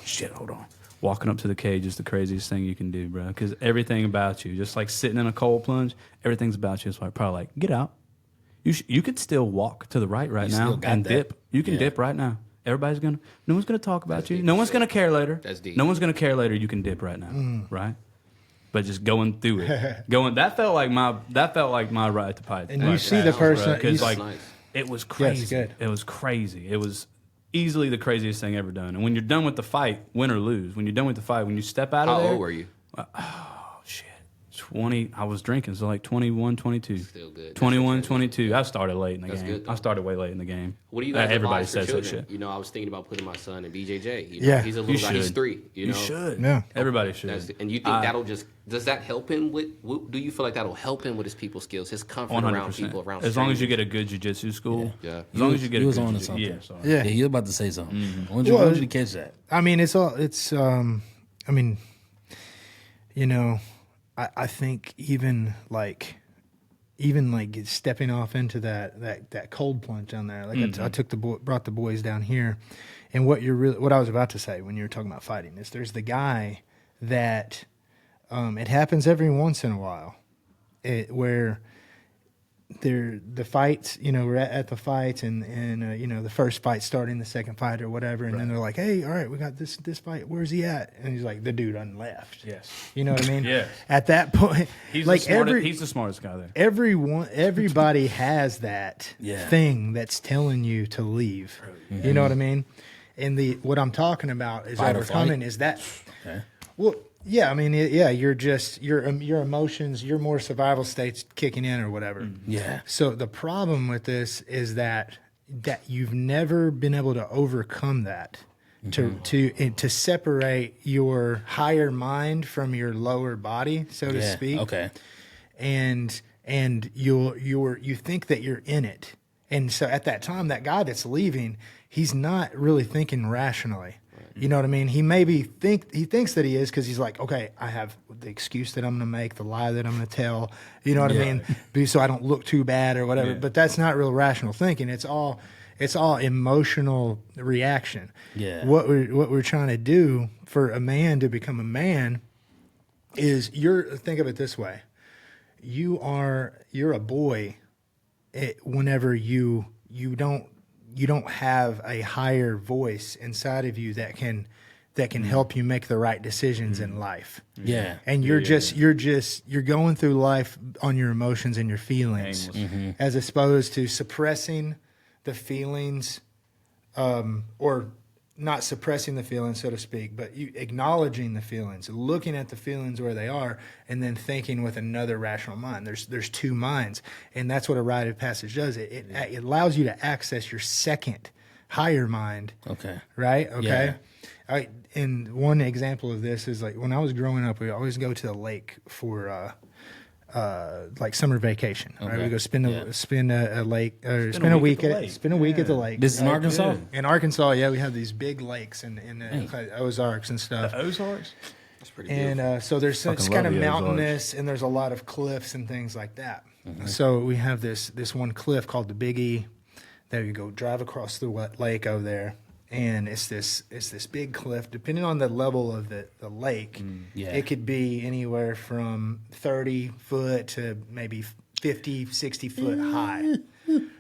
shit, hold on. Walking up to the cage is the craziest thing you can do, bro. Because everything about you, just like sitting in a cold plunge, everything's about you. It's like, probably like, get out. You could still walk to the right You now still got and that. dip. You can Yeah. dip right now. No one's gonna talk about you. No one's gonna care later. That's deep. No one's gonna care later. You can dip right now, right? But just going through it, that felt like my ride to pipe. And you see the person- because you- like Nice. it was crazy. good. It was crazy. It was easily the craziest thing ever done. And when you're done with the fight, win or lose, when you're done with the fight, when you step out of How there. old were you? Oh, shit. 20. I was drinking, so like 21, 22. Still good. 21, 22. I started late in the That's game. good, though. I started way late in the game. What do you guys Everybody advise for says that children? shit. You know, I was thinking about putting my son in BJJ. You know, Yeah. he's a little guy. He's 3. You know, should. Yeah. Everybody should. And you think that'll just does that help him with? Do you feel like that'll help him with his people skills, his comfort around 100%. people, around as long as you strangers? get a good jiu-jitsu school. Yeah. As long as you get He a was good on to jiu-jitsu. something. Yeah, sorry. Yeah. Yeah, you was about to say something. Mm-hmm. When did you catch that? I mean, I mean, you know, I think even like stepping off into that cold plunge down there. Like I took brought the boys down here, and what I was about to say when you were talking about fighting is there's the guy that it happens every once in a while, where the fights, you know, we're at the fights and you know, the first fight starting the second fight or whatever, and then they're like, hey, all right, we got this fight, where's he at? And he's like, the dude done left. Yes. You know what I mean? Yes. At that point, He's, like he's the smartest guy there. everybody has that thing that's telling you to leave. You know what I mean? And what I'm talking about is Fight or overcoming flight? is that. Okay. Well, yeah, I mean, you're just your emotions, your more survival states kicking in or whatever. Yeah. So the problem with this is that you've never been able to overcome that. To separate your higher mind from your lower body, so to speak. Okay. And you think that you're in it. And so at that time, that guy that's leaving, he's not really thinking rationally. You know what I mean? He thinks that he is because he's like, okay, I have the excuse that I'm going to make, the lie that I'm going to tell. You know what I mean? So I don't look too bad or whatever. Yeah. But that's not real rational thinking. It's all emotional reaction. Yeah. What we're trying to do for a man to become a man is think of it this way. You're a boy whenever you don't have a higher voice inside of you that can help you make the right decisions in life. Yeah. And you're going through life on your emotions and your feelings, as opposed to suppressing the feelings, or not suppressing the feelings, so to speak, but you acknowledging the feelings, looking at the feelings where they are, and then thinking with another rational mind. There's two minds, and that's what a rite of passage does. It allows you to access your second higher mind. Okay. Right? Okay. Yeah. And one example of this is like when I was growing up, we always go to the lake for like summer vacation. Right? Okay. We go spend a lake or Spend a week at the lake. spend a week at the lake. This is in Arkansas? In Arkansas, yeah, we have these big lakes in the Ozarks and stuff. Ozarks? That's pretty beautiful. And so it's Fucking kind of love the Ozarks. mountainous, and there's a lot of cliffs and things like that. So we have this one cliff called the Big E. There you go, drive across the lake over there, and it's this big cliff. Depending on the level of the lake, it could be anywhere from 30 foot to maybe 50, 60 foot high.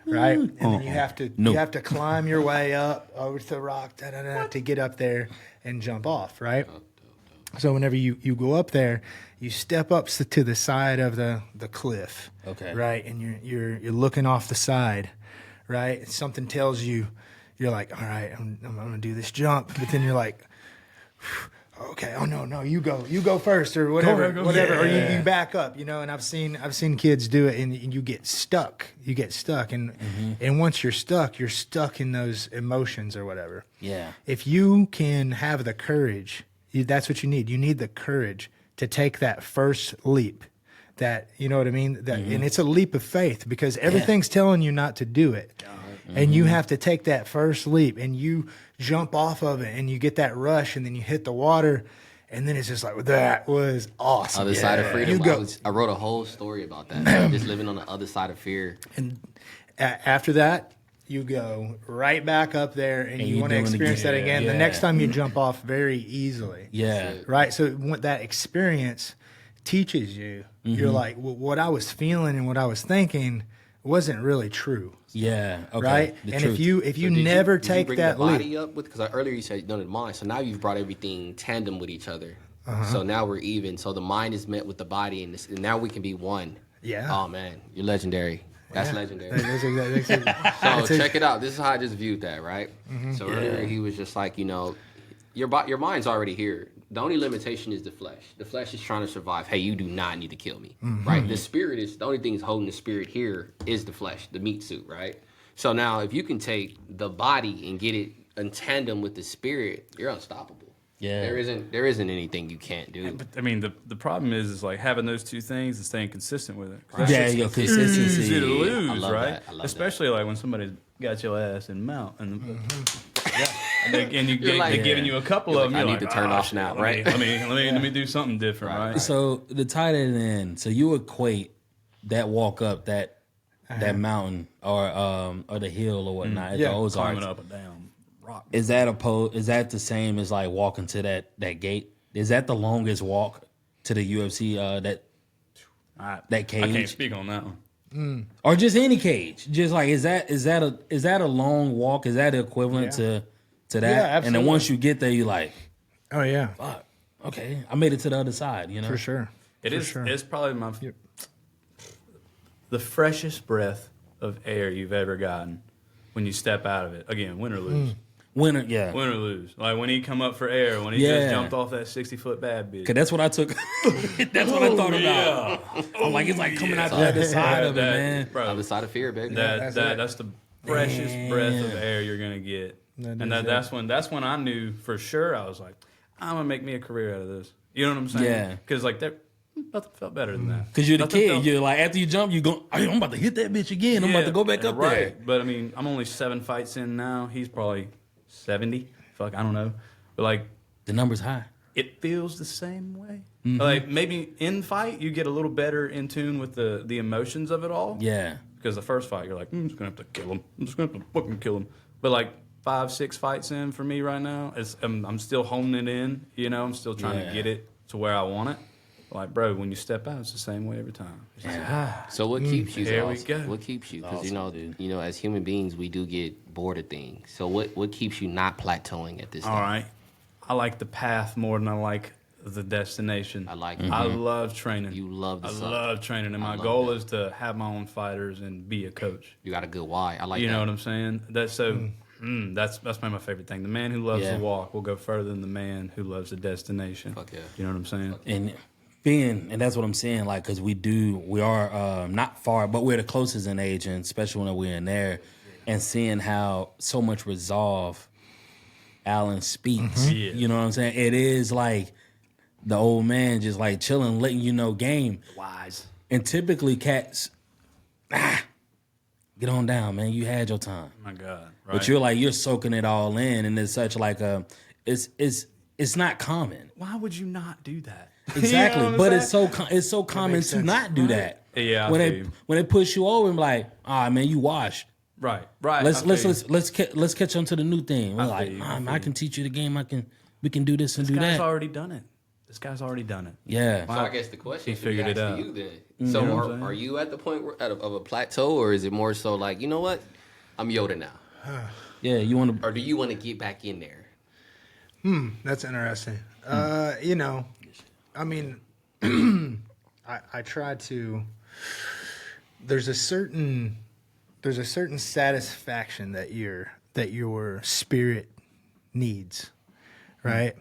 Right, and then you have to climb your way up over to the rock to get up there and jump off. Right. So whenever you go up there, you step up to the side of the cliff. Okay. Right, and you're looking off the side. Right, something tells you, you're like, all right, I'm gonna do this jump, but then you're like, okay, oh no, you go first or whatever, Go. whatever, Yeah. or you back up, you know. And I've seen kids do it, and you get stuck, and once you're stuck in those emotions or whatever. Yeah. If you can have the courage, that's what you need. You need the courage to take that first leap. That, you know what I mean? That, and it's a leap of faith because everything's telling you not to do it. And you have to take that first leap and you jump off of it and you get that rush and then you hit the water and then it's just like, that was awesome. Other side of freedom. You go. I wrote a whole story about that. Just living on the other side of fear. And after that, you go right back up there and you you want to doing it experience that again. again. Yeah. The next time you jump off very easily. Yeah. Right? So what that experience teaches you, you're like, well, what I was feeling and what I was thinking wasn't really true. Yeah. Okay. Right? The And truth. if you never did you take bring that the body leap. up with, because earlier you said none of mine, so now you've brought everything tandem with each other. Uh-huh. So now we're even. So the mind is met with the body, and now we can be one. Yeah. Oh man, you're legendary. That's Yeah. legendary. That's exactly. So check it out. This is how I just viewed that, right? So earlier he was just like, your mind's already here. The only limitation is the flesh. The flesh is trying to survive. Hey, you do not need to kill me, right? The spirit is the only thing is holding the spirit here is the flesh, the meat suit, right? So now, if you can take the body and get it in tandem with the spirit, you're unstoppable. Yeah. There isn't anything you can't do. But I mean, the problem is like having those two things and staying consistent with it. 'Cause that Yeah, shit's your easy consistency. to lose, I love right? that. I love Especially like when somebody's got your ass in mount and You're like, they're giving you a couple you're of them. like, I You're need like, to turn "Oh, off shit, now, let right?" Let me do something different, right? So to tie that in, so you equate that walk up that mountain or the hill or whatnot at the Ozarks. Climbing up a damn rock. Is that the same as like walking to that gate? Is that the longest walk to the UFC that I can't cage? speak on that one. Or just any cage? Just like is that a long walk? Is that equivalent to that? Yeah, And then absolutely. once you get there, you're like, Oh yeah, fuck, okay, I made it to the other side. You know, for sure. It For is. sure. It's probably the freshest breath of air you've ever gotten when you step out of it. Again, win or lose. Winter, yeah. Win or lose. Like when he come up for air, when he Yeah. just jumped off that 60-foot bad bitch. Cause that's what I took. That's what I thought about. I'm like, it's like coming out the other side of it, man. Bro, Other side of fear, baby. that's the freshest breath of air you're gonna get. That And is that's when I knew for sure. I was like, I'm gonna make me a career out of this. You know what I'm saying? Yeah. Because like that, nothing felt better than that. Cause you're the Nothing kid. felt- You're like after you jump, you go. I'm about to hit that bitch again. I'm about to go back up right. there. But I mean, I'm only 7 fights in now. He's probably 70. Fuck, I don't know. But like, The number's high. it feels the same way. Mm-hmm. Like maybe in fight you get a little better in tune with the emotions of it all. Yeah. Because the first fight you're like, I'm just gonna have to kill him. I'm just gonna have to fucking kill him. But like 5-6 fights in for me right now, I'm still honing it in. You know, I'm still trying Yeah. to get it to where I want it. Like, bro, when you step out, it's the same way every time. It's just- So what keeps you? There we Awesome? go. What keeps you? Because Awesome, dude. as human beings, we do get bored of things. So what keeps you not plateauing at this? All right. I like the path more than I like the destination. I like I it. love training. You love the I suck. love training, and I my love goal that. is to have my own fighters and be a coach. You got a good why. I like You that. know what I'm saying? That's so. That's probably my favorite thing. The man who loves Yeah. the walk will go further than the man who loves the destination. Fuck yeah. You know what I'm saying? And that's what I'm saying. Like, cause we are not far, but we're the closest in age, and especially when we're in there, and seeing how so much resolve Alan speaks. Yeah. You know what I'm saying? It is like the old man just like chilling, letting you know game. Wise. And typically cats, get on down, man. You had your time. My God. Right? But you're soaking it all in, and it's such like it's not common. Why would you not do that? Exactly, You know what but I'm it's so common makes to sense. not do that. Yeah, I when feel they you. when they push you over and be like, man, you washed. Right. Right. Let's I feel you. let's catch on to the new thing. We're I like, feel you, I feel I can teach you the game. We can do this and This do guy's that. already done it. This guy's already done it. Yeah. So I guess the question He should be figured it asked to out. you then. So know what I'm saying? are you at the point of a plateau, or is it more so like, you know what, I'm Yoda now, Yeah. You want to? or do you want to get back in there? That's interesting. I mean, I try to. There's a certain satisfaction that your spirit needs, right?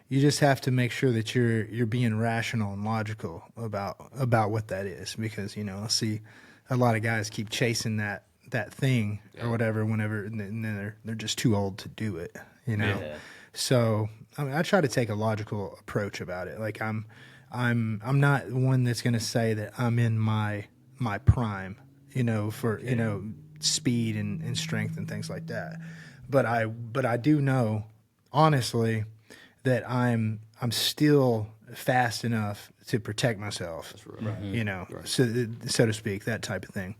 You just have to make sure that you're being rational and logical about what that is, because I see a lot of guys keep chasing that thing or whatever whenever, and then they're just too old to do it, Yeah. So I mean, I try to take a logical approach about it. Like I'm not one that's going to say that I'm in my prime, for speed and strength and things like that. But I do know honestly that I'm still fast enough to protect myself. Right. So to speak, that type of thing.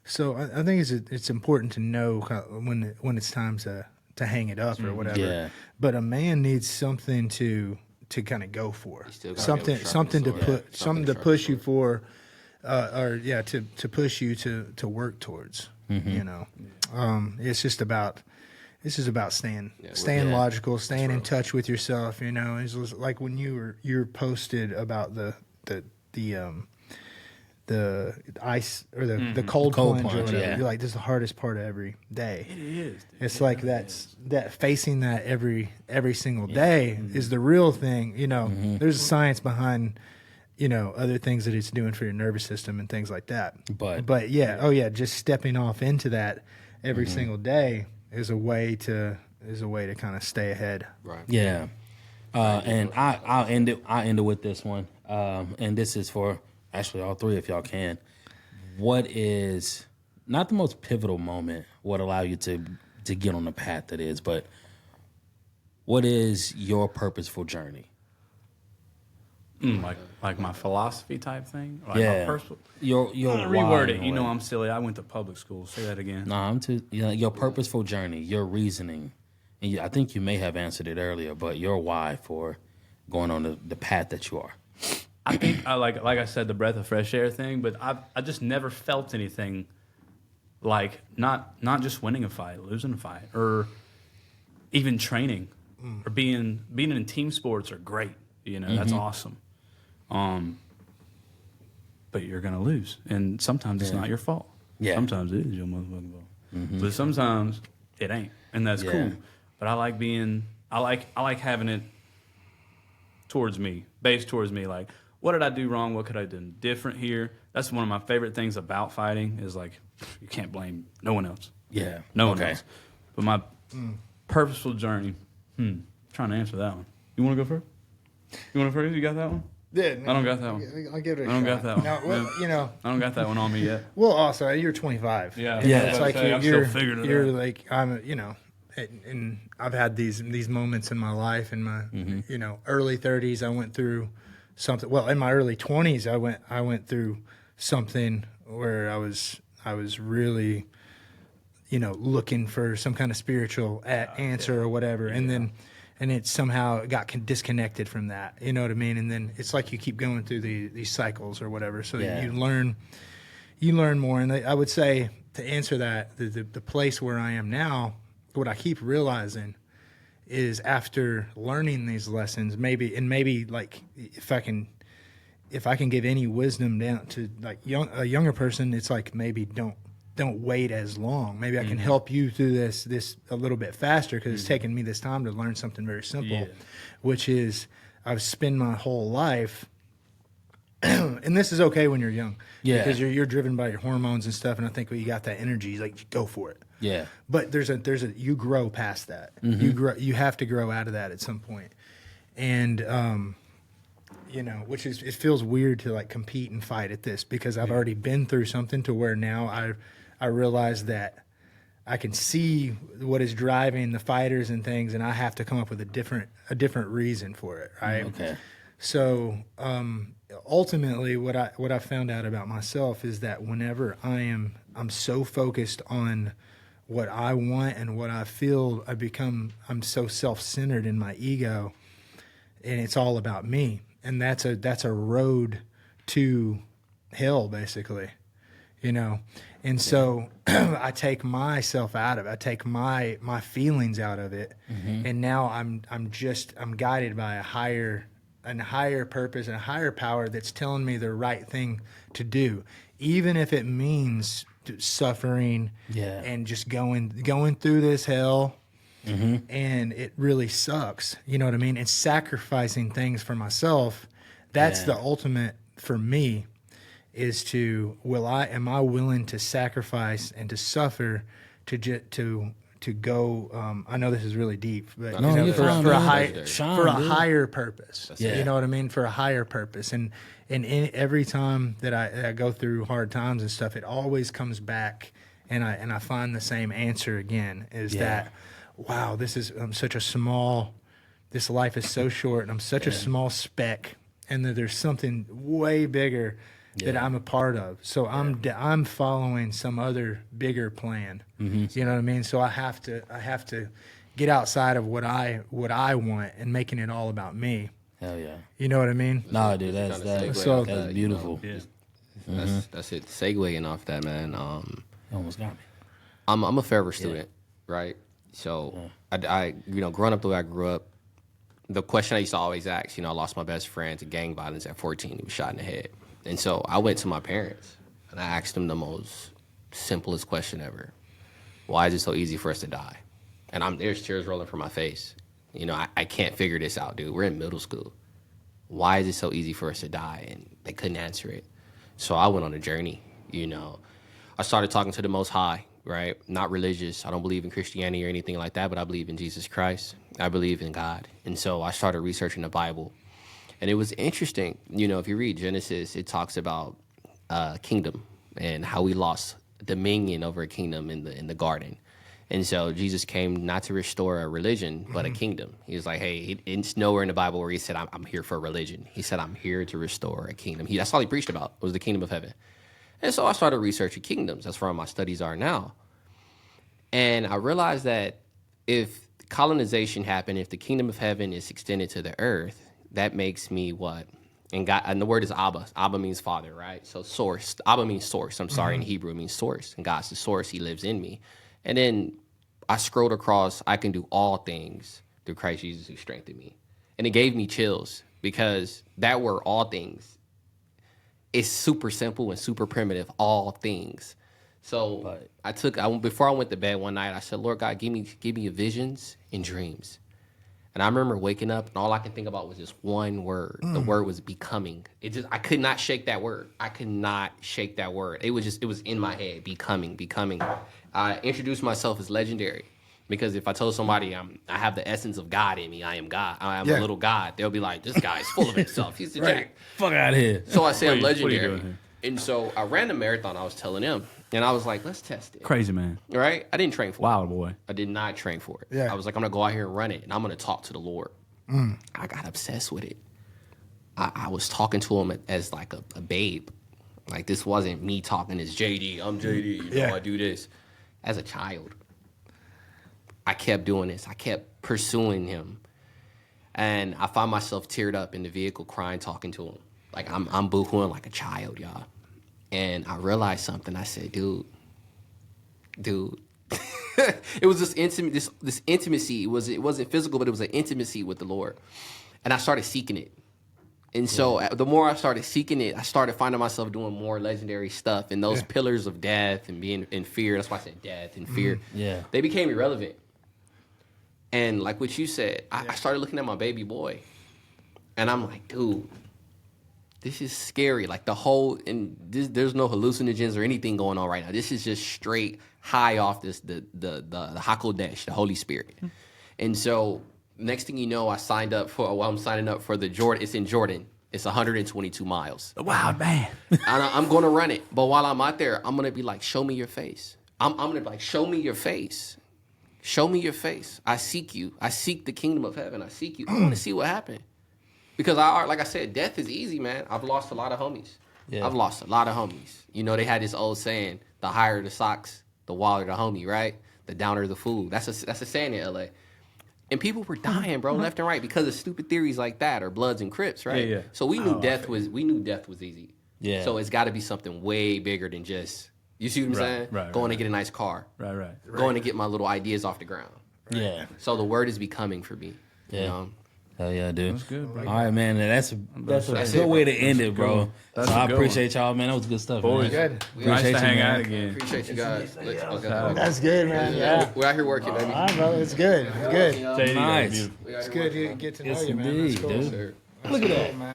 So I think it's important to know when it's time to hang it up or whatever. Yeah. But a man needs something to kind of go for, still gotta be able to something to sharpen the sword. put, Yeah, something something to to push sharpen you for, to push you to work towards. It's just about staying Yeah. logical, staying in touch with yourself. It's just like when you're posted about the ice or the cold Cold plunge or plunge, whatever. yeah. You're like, this is the hardest part of every day. It is. Dude. It's like that facing that every single day is the real thing. You know, there's a science behind, you know, other things that it's doing for your nervous system and things like that. But yeah, just stepping off into that every single day is a way to kind of stay ahead. Right. Yeah. And I'll end it with this one. And this is for actually all three if y'all can. What is not the most pivotal moment, what allow you to get on the path that is, but what is your purposeful journey? Like my philosophy type thing. Like Yeah. My personal. Your Reword why it. in a You know, way. I'm silly. I went to public school. Say that again. No, I'm too. You know, your purposeful journey, your reasoning, and I think you may have answered it earlier, but your why for going on the path that you are. I think like I said, the breath of fresh air thing. But I just never felt anything like not just winning a fight, losing a fight, or even training, or being in team sports are great. You know, that's awesome. But you're gonna lose, and sometimes it's not your fault. Yeah. Sometimes it is your motherfucking fault. But sometimes it ain't, and that's cool. But I like having it based towards me. Like, what did I do wrong? What could I have done different here? That's one of my favorite things about fighting is like you can't blame no one else. Yeah. No one else. But my purposeful journey. Trying to answer that one. You want to go first? You want to first? You got that one? Yeah, I don't got that one. I'll give it a shot. I don't got that one. No, well, you know. I don't got that one on me yet. Well, also you're 25. Yeah. It's like I'm you're still figuring it you're out. like I'm. You know, and I've had these moments in my life in my you know early 30s. I went through something. Well, in my early 20s, I went through something where I was really, you know, looking for some kind of spiritual answer or whatever, and it somehow got disconnected from that. You know what I mean? And then it's like you keep going through these cycles or whatever. So you learn more. And I would say to answer that, the place where I am now, what I keep realizing is after learning these lessons, maybe like if I can give any wisdom down to like a younger person, it's like maybe don't wait as long. Maybe I can help you through this a little bit faster because it's taken me this time to learn something very simple, which is I've spent my whole life, and this is okay when you're young, because you're driven by your hormones and stuff, and I think when you got that energy, like you go for it. Yeah. But there's a you grow past that. You have to grow out of that at some point, and you know, which is it feels weird to like compete and fight at this because I've already been through something to where now I realize that I can see what is driving the fighters and things, and I have to come up with a different reason for it, right? Okay. So ultimately, what I found out about myself is that whenever I'm so focused on what I want and what I feel, I'm so self-centered in my ego, and it's all about me, and that's a road to hell, basically, you know. And so I take myself out of it. I take my feelings out of it, and now I'm guided by a higher purpose and a higher power that's telling me the right thing to do, even if it means suffering and just going through this hell, and it really sucks. You know what I mean? And sacrificing things for myself. That's the ultimate for me. Is am I willing to sacrifice and to suffer to go? I know this is really deep, but No, you're fine, for a man. higher purpose. Yeah. You know what I mean? For a higher purpose, and every time that I go through hard times and stuff, it always comes back, and I find the same answer again. Is that wow? I'm such a small. This life is so short, and I'm such a small speck, and that there's something way bigger that I'm a part of. So I'm following some other bigger plan. You know what I mean? So I have to get outside of what I want and making it all about me. Hell yeah. You know what I mean? No, dude, that's beautiful. That's it. Segueing off that, man. You almost got me. I'm a forever student, right? So I growing up the way I grew up, the question I used to always ask, I lost my best friend to gang violence at 14. He was shot in the head. And so I went to my parents and I asked them the most simplest question ever. Why is it so easy for us to die? And there's tears rolling from my face. You know, I can't figure this out, dude. We're in middle school. Why is it so easy for us to die? And they couldn't answer it. So I went on a journey, you know. I started talking to the Most High, right? Not religious. I don't believe in Christianity or anything like that, but I believe in Jesus Christ. I believe in God. And so I started researching the Bible. And it was interesting. You know, if you read Genesis, it talks about kingdom and how we lost dominion over a kingdom in the garden. And so Jesus came not to restore a religion, but a kingdom. He was like, hey, it's nowhere in the Bible where he said, I'm here for a religion. He said, I'm here to restore a kingdom. That's all he preached about, was the kingdom of heaven. And so I started researching kingdoms. That's where my studies are now. And I realized that if colonization happened, if the kingdom of heaven is extended to the earth, that makes me what? And God, and the word is Abba. Abba means father, right? So source. Abba means source. I'm sorry, in Hebrew it means source. And God's the source. He lives in me. And then I scrolled across, I can do all things through Christ Jesus who strengthened me. And it gave me chills because that word, all things, is super simple and super primitive, all things. So before I went to bed one night, I said, Lord God, give me visions and dreams. And I remember waking up and all I could think about was just one word. The word was becoming. I could not shake that word. I could not shake that word. It was in my head, becoming. I introduced myself as legendary because if I told somebody I have the essence of God in me, I am God. I am a little God. They'll be like, this guy is full of himself. He's the Jack. Fuck out of here. So I say I'm legendary. What are you doing here? And so I ran the marathon, I was telling him. And I was like, let's test it. Crazy man. Right? I didn't train for it. Wild boy. I did not train for it. Yeah. I was like, I'm going to go out here and run it. And I'm going to talk to the Lord. I got obsessed with it. I was talking to him as like a babe. Like this wasn't me talking as JD. I'm JD. You know, I do this. As a child, I kept doing this. I kept pursuing him. And I found myself teared up in the vehicle crying, talking to him. Like I'm boo-hooing like a child, y'all. And I realized something. I said, dude. It was this intimacy. It wasn't physical, but it was an intimacy with the Lord. And I started seeking it. And so the more I started seeking it, I started finding myself doing more legendary stuff. And those pillars of death and being in fear, that's why I said death and fear, they became irrelevant. And like what you said, I started looking at my baby boy. And I'm like, dude, this is scary. Like there's no hallucinogens or anything going on right now. This is just straight high off the Hakodesh, the Holy Spirit. And so next thing you know, I'm signing up for the Jordan. It's in Jordan. It's 122 miles. Wow, man. And I'm going to run it. But while I'm out there, I'm going to be like, show me your face. I'm going to be like, show me your face. Show me your face. I seek you. I seek the kingdom of heaven. I seek you. I want to see what happened. Because like I said, death is easy, man. I've lost a lot of homies. Yeah. I've lost a lot of homies. You know, they had this old saying, the higher the socks, the wilder the homie, right? The downer the food. That's a saying in LA. And people were dying, bro, left and right because of stupid theories like that or Bloods and Crips, right? Yeah. So we knew death was easy. Yeah. So it's got to be something way bigger than just, you see what I'm saying? Right, going to get a nice car. Right. Going to get my little ideas off the ground. Right. Yeah. So the word is becoming for me. Yeah. You know? Hell yeah, dude. That's good, bro. All right, man. That's a good way to end it, bro. So I appreciate y'all, man. That was good stuff, Boys, man. good. Nice to hang out again. Appreciate you guys. That's good, man. Yeah. We're out here working, baby. All right, bro. It's good. It's good. JD, Nice. beautiful. It's good to get to know Yes, you, man. indeed, That's cool. dude. Look at that. Man.